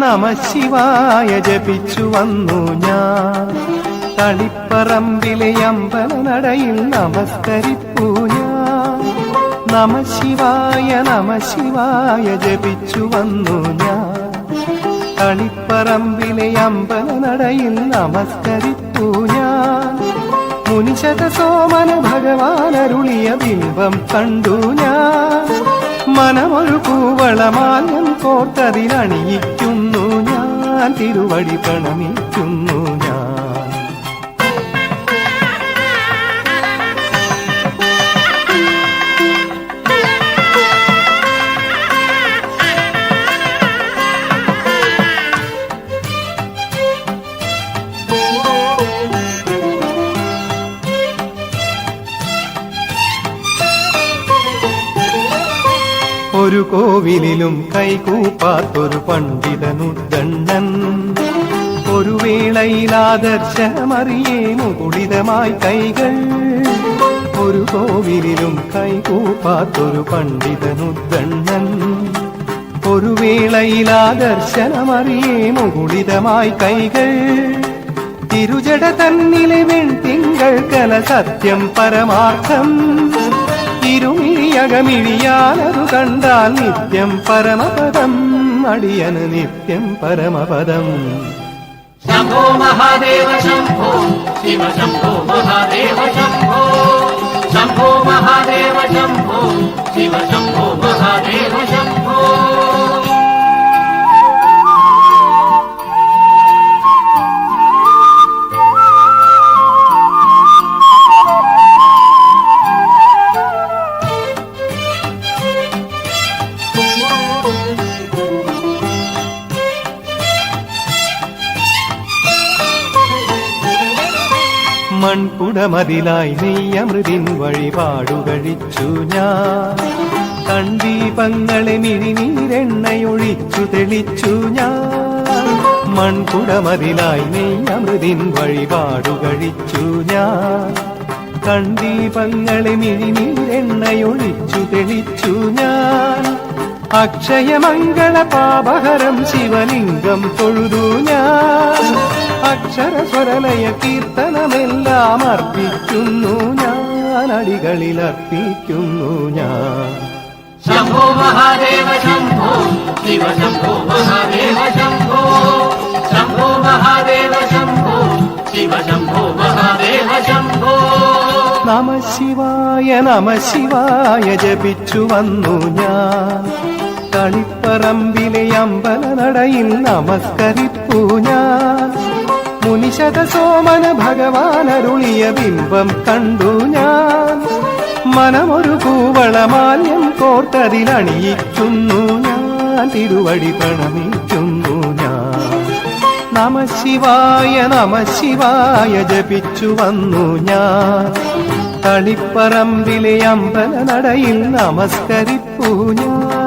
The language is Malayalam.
നമഃ ശിവായ ജപിച്ചു വന്നു ഞാൻ. തളിപ്പറമ്പിലെ അമ്പലനടയിൽ നമസ്കരിപ്പൂ ഞാൻ. നമഃ ശിവായ ജപിച്ചു വന്നു ഞാൻ. തളിപ്പറമ്പിലെ അമ്പലനടയിൽ നമസ്കരിപ്പൂ ഞാൻ. മുനിശതസോമന ഭഗവാനരുളിയ ബിംബം കണ്ടു ഞാൻ. മനമൊരു കൂവളമാല്യം കോർത്തതിലണിയിക്കുന്നു ഞാൻ. തിരുവടി പ്രണമിക്കുന്നു ഞാൻ. ഒരു കോവിലിലും കൈകൂപ്പാത്തൊരു പണ്ഡിതനുദ്ദണ്ണൻ. ഒരു വേളയിൽ ആദർശമറിയേ മുകുളിതമായി കൈകൾ. ഒരു കോവിലിലും കൈകൂപ്പാത്തൊരു പണ്ഡിതനുദ്ദണ്ണൻ. ഒരു വേളയിൽ ആദർശനമറിയേ മുകുളിതമായി കൈകൾ. തിരുജട തന്നിലെ വെൺതിങ്കൾ കല സത്യം പരമാർത്ഥം. ഇരുമിഴിയകമിഴിയാലതു കണ്ടാൽ നിത്യം പരമപദം. അടിയന് നിത്യം പരമപദം. ശംഭോ മഹാദേവ ശംഭോ ശിവ ശംഭോ മഹാദേവ ശംഭോ. ശംഭോ മഹാദേവ ശംഭോ ശിവ ശംഭോ മഹാദേവ ശംഭോ. മൺകുടമതിലായി നെയ്യമൃതിൻ വഴിപാടു കഴിച്ചു ഞാൻ. കണ്ടീപങ്ങളെ മിഴിനീരെണ്ണയൊഴിച്ചു തെളിച്ചു ഞാൻ. മൺകുടമതിലായി നെയ്യമൃതിൻ വഴിപാടു കഴിച്ചു ഞാൻ. കണ്ടീപങ്ങളെ മിഴിനീരെണ്ണയൊഴിച്ചു തെളിച്ചു ഞാൻ. അക്ഷയമംഗള പാപഹരം ശിവലിംഗം തൊഴുതു ഞാൻ. അക്ഷരസ്വരലയ കീർത്തനമെല്ലാം അർപ്പിക്കുന്നു ഞാൻ. അടികളിൽ അർപ്പിക്കുന്നു ഞാൻ. ശംഭോ മഹാദേവ ശംഭോ ശിവ ശംഭോ മഹാദേവ ശംഭോ. ശംഭോ മഹാദേവ ശംഭോ ശിവ ശംഭോ മഹാദേവ ശംഭോ. നമഃ ശിവായ ജപിച്ചു വന്നു ഞാൻ. തളിപ്പറമ്പിലെ അമ്പലനടയിൽ നമസ്കരിപ്പൂ ഞാൻ. മുനിശതസോമന ഭഗവാനരുളിയ ബിംബം കണ്ടു ഞാൻ. മനമൊരു കൂവളമാല്യം കോർത്തതിലണിയിക്കുന്നു ഞാൻ. തിരുവടി പ്രണമിക്കുന്നു ഞാൻ. നമഃ ശിവായ ജപിച്ചു വന്നു ഞാൻ. തളിപ്പറമ്പിലെ അമ്പലനടയിൽ നമസ്കരിപ്പൂ ഞാൻ.